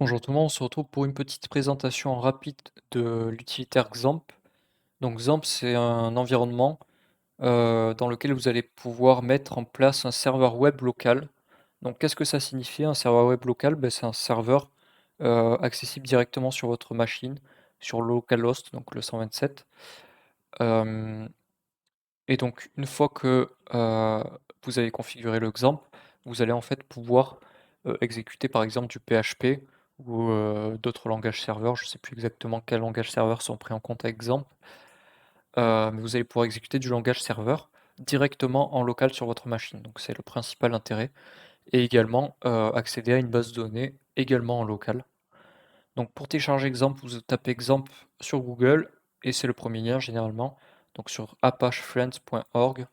Bonjour tout le monde, on se retrouve pour une petite présentation rapide de l'utilitaire XAMPP. Donc XAMPP, c'est un environnement dans lequel vous allez pouvoir mettre en place un serveur web local. Donc qu'est-ce que ça signifie un serveur web local? Ben, c'est un serveur accessible directement sur votre machine, sur localhost, donc le 127. Euh, et donc une fois que vous avez configuré le XAMPP, vous allez en fait pouvoir exécuter par exemple du PHP ou d'autres langages serveurs. Je ne sais plus exactement quels langages serveurs sont pris en compte avec XAMPP, mais vous allez pouvoir exécuter du langage serveur directement en local sur votre machine. Donc c'est le principal intérêt. Et également accéder à une base de données également en local. Donc pour télécharger XAMPP, vous tapez XAMPP sur Google et c'est le premier lien généralement. Donc sur apachefriends.org.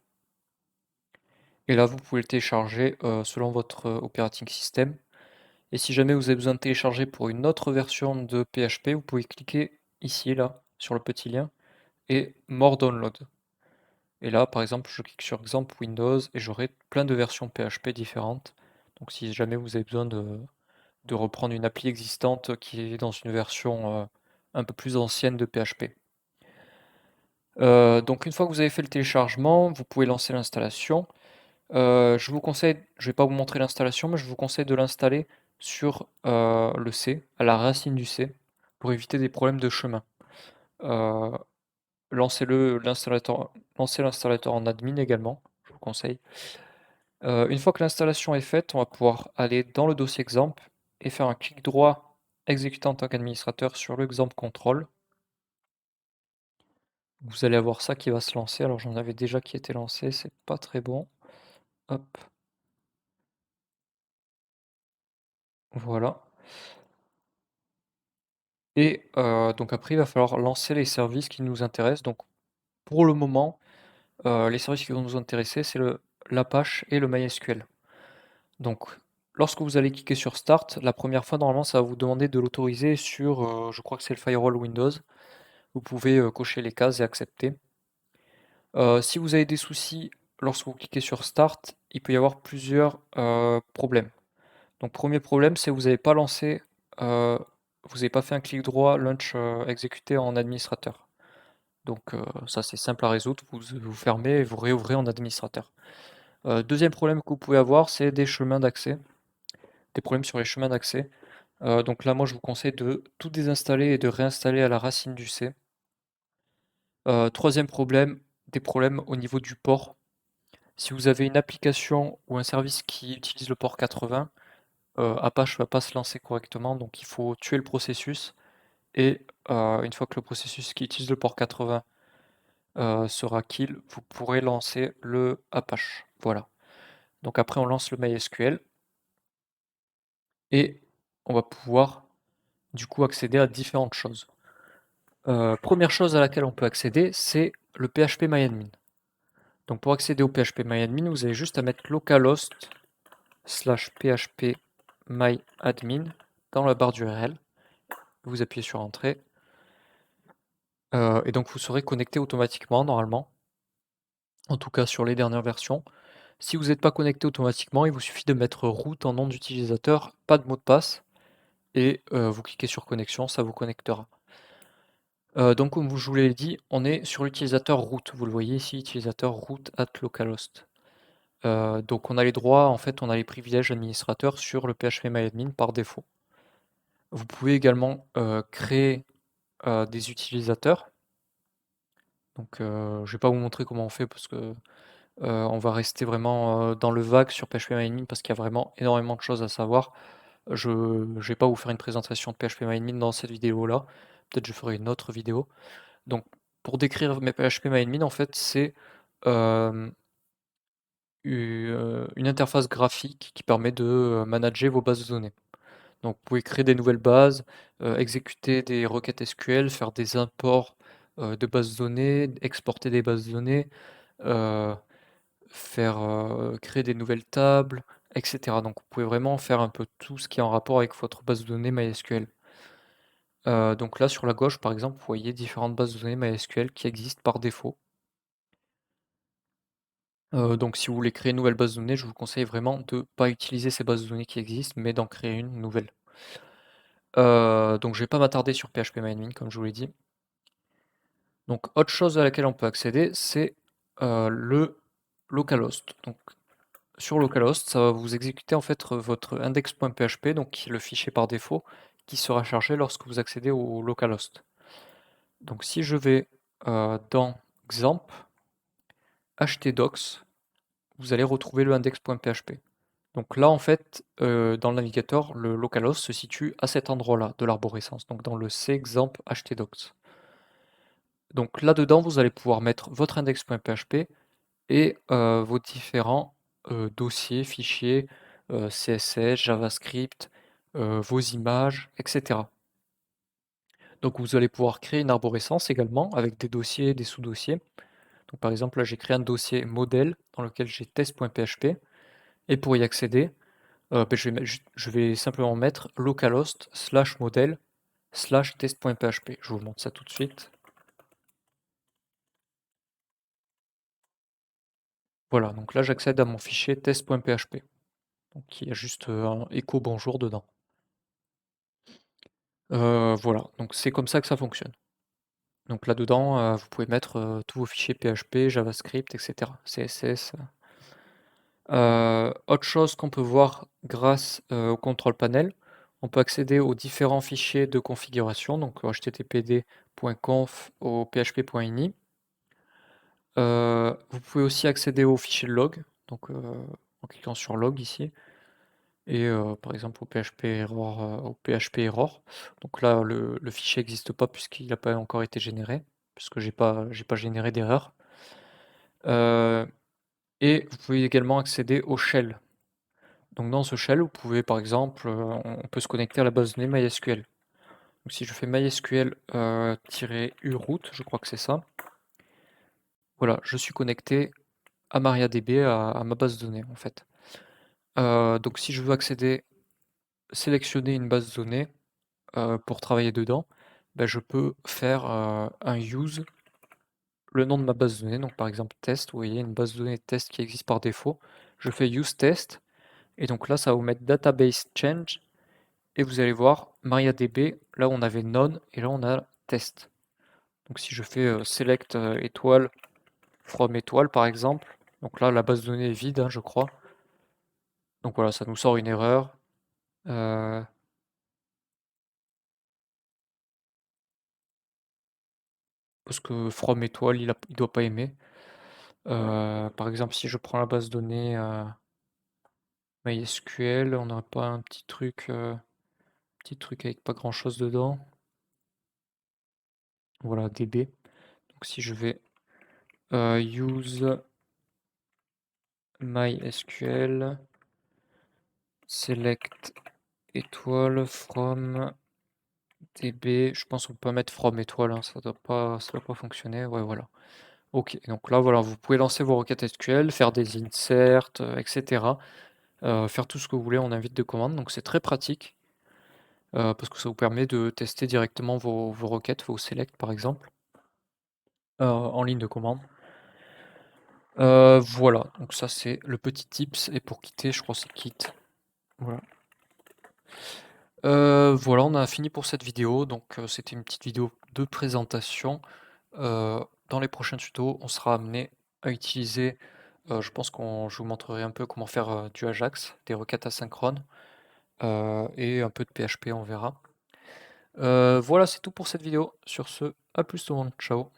Et là, vous pouvez le télécharger selon votre operating system. Et si jamais vous avez besoin de télécharger pour une autre version de PHP, vous pouvez cliquer ici, là, sur le petit lien, et More Download. Et là, par exemple, je clique sur exemple Windows et j'aurai plein de versions PHP différentes. Donc si jamais vous avez besoin de reprendre une appli existante qui est dans une version un peu plus ancienne de PHP. Donc une fois que vous avez fait le téléchargement, vous pouvez lancer l'installation. Je vous conseille, je vais pas vous montrer l'installation, mais je vous conseille de l'installer sur le C, à la racine du C, pour éviter des problèmes de chemin. Euh, lancez l'installateur en admin également, je vous conseille. Une fois que l'installation est faite, on va pouvoir aller dans le dossier XAMPP et faire un clic droit exécuter en tant qu'administrateur sur le XAMPP control. Vous allez avoir ça qui va se lancer. Alors j'en avais déjà qui était lancé, c'est pas très bon. Hop, voilà. Et donc après, il va falloir lancer les services qui nous intéressent. Donc pour le moment, les services qui vont nous intéresser, c'est l'Apache et le MySQL. Donc lorsque vous allez cliquer sur Start, la première fois, normalement, ça va vous demander de l'autoriser sur, je crois que c'est le firewall Windows. Vous pouvez cocher les cases et accepter. Si vous avez des soucis lorsque vous cliquez sur Start, il peut y avoir plusieurs problèmes. Donc premier problème, c'est que vous n'avez pas lancé, vous n'avez pas fait un clic droit launch exécuté en administrateur. Donc ça c'est simple à résoudre, vous fermez et vous réouvrez en administrateur. Deuxième problème que vous pouvez avoir, c'est des chemins d'accès, des problèmes sur les chemins d'accès. Donc là moi je vous conseille de tout désinstaller et de réinstaller à la racine du C. Troisième problème, des problèmes au niveau du port. Si vous avez une application ou un service qui utilise le port 80, Apache ne va pas se lancer correctement, donc il faut tuer le processus. Et une fois que le processus qui utilise le port 80 sera kill, vous pourrez lancer le Apache. Voilà. Donc après, on lance le MySQL et on va pouvoir du coup accéder à différentes choses. Première chose à laquelle on peut accéder, c'est le PHP Donc pour accéder au PHP vous avez juste à mettre localhost slash php dans la barre d'URL. Vous appuyez sur Entrée. Et donc vous serez connecté automatiquement normalement, en tout cas sur les dernières versions. Si vous n'êtes pas connecté automatiquement, il vous suffit de mettre root en nom d'utilisateur, pas de mot de passe, et vous cliquez sur connexion, ça vous connectera. Donc comme je vous l'ai dit, on est sur l'utilisateur root. Vous le voyez ici, utilisateur root at localhost. Donc on a les droits, en fait, on a les privilèges administrateurs sur le php par défaut. Vous pouvez également créer des utilisateurs. Donc je ne vais pas vous montrer comment on fait parce que on va rester vraiment dans le vague sur PHP parce qu'il y a vraiment énormément de choses à savoir. Je ne vais pas vous faire une présentation de PHP dans cette vidéo-là. Peut-être je ferai une autre vidéo. Donc pour décrire mes PHP en fait, c'est euh, une interface graphique qui permet de manager vos bases de données. Donc vous pouvez créer des nouvelles bases, exécuter des requêtes SQL, faire des imports de bases de données, exporter des bases de données, euh, créer des nouvelles tables, etc. Donc vous pouvez vraiment faire un peu tout ce qui est en rapport avec votre base de données MySQL. Donc là sur la gauche par exemple, vous voyez différentes bases de données MySQL qui existent par défaut. Donc si vous voulez créer une nouvelle base de données, je vous conseille vraiment de ne pas utiliser ces bases de données qui existent, mais d'en créer une nouvelle. Donc je vais pas m'attarder sur PHP-MyAdmin comme je vous l'ai dit. Donc autre chose à laquelle on peut accéder, c'est, le localhost. Donc sur localhost, ça va vous exécuter en fait, votre index.php, donc qui est le fichier par défaut, qui sera chargé lorsque vous accédez au localhost. Donc si je vais, dans XAMPP, htdocs, vous allez retrouver le index.php. Donc là, en fait, dans le navigateur, le localhost se situe à cet endroit-là de l'arborescence, donc dans le C XAMPP htdocs. Donc là-dedans, vous allez pouvoir mettre votre index.php et vos différents, dossiers, fichiers, CSS, JavaScript, vos images, et cetera. Donc vous allez pouvoir créer une arborescence également avec des dossiers, des sous-dossiers. Donc par exemple, là, j'ai créé un dossier modèle dans lequel j'ai test.php et pour y accéder, je vais simplement mettre localhost /modèle /test.php. Je vous montre ça tout de suite. Voilà, donc là, j'accède à mon fichier test.php. Donc il y a juste, un écho bonjour dedans. Voilà, donc c'est comme ça que ça fonctionne. Donc là-dedans, vous pouvez mettre, tous vos fichiers PHP, JavaScript, et cetera, CSS. Autre chose qu'on peut voir grâce, au contrôle panel, on peut accéder aux différents fichiers de configuration, donc au httpd.conf, au php.ini. Vous pouvez aussi accéder au fichier de log, donc en cliquant sur log ici et par exemple au PHP error. Donc là, le fichier n'existe pas puisqu'il n'a pas encore été généré, puisque j'ai pas généré d'erreur. Heu et vous pouvez également accéder au shell. Donc dans ce shell, vous pouvez par exemple, on peut se connecter à la base de données MySQL. Donc si je fais MySQL, -uroot, je crois que c'est ça. Voilà, je suis connecté à MariaDB, à ma base de données en fait. Donc si je veux accéder sélectionner une base de données, pour travailler dedans, bah, je peux faire, un use, le nom de ma base de données, donc par exemple test, vous voyez une base de données test qui existe par défaut. Je fais use test et donc là ça va vous mettre database change et vous allez voir MariaDB, là on avait none et là on a test. Donc si je fais, select, étoile from étoile par exemple, donc là la base de données est vide, hein, je crois. Donc voilà, ça nous sort une erreur, heu, parce que from étoile il doit pas aimer. Par exemple, si je prends la base de données, MySQL, on n'a pas un petit truc avec pas grand chose dedans. Voilà, DB. Donc si je vais, use MySQL, select étoile from DB, je pense qu'on peut pas mettre from étoile, hein, ça doit pas fonctionner. Ouais, voilà. OK, donc là, voilà, vous pouvez lancer vos requêtes SQL, faire des inserts, et cetera, faire tout ce que vous voulez en invite de commande, donc c'est très pratique. Parce que ça vous permet de tester directement vos requêtes, vos select par exemple, en ligne de commande. Voilà, donc ça c'est le petit tips et pour quitter, je crois que c'est quitte. Voilà. Voilà, on a fini pour cette vidéo, donc c'était une petite vidéo de présentation. Dans les prochains tutos, on sera amené à utiliser, je pense je vous montrerai un peu comment faire, du Ajax, des requêtes asynchrones, et un peu de PHP, on verra. Voilà, c'est tout pour cette vidéo. Sur ce, à plus tout le monde, ciao.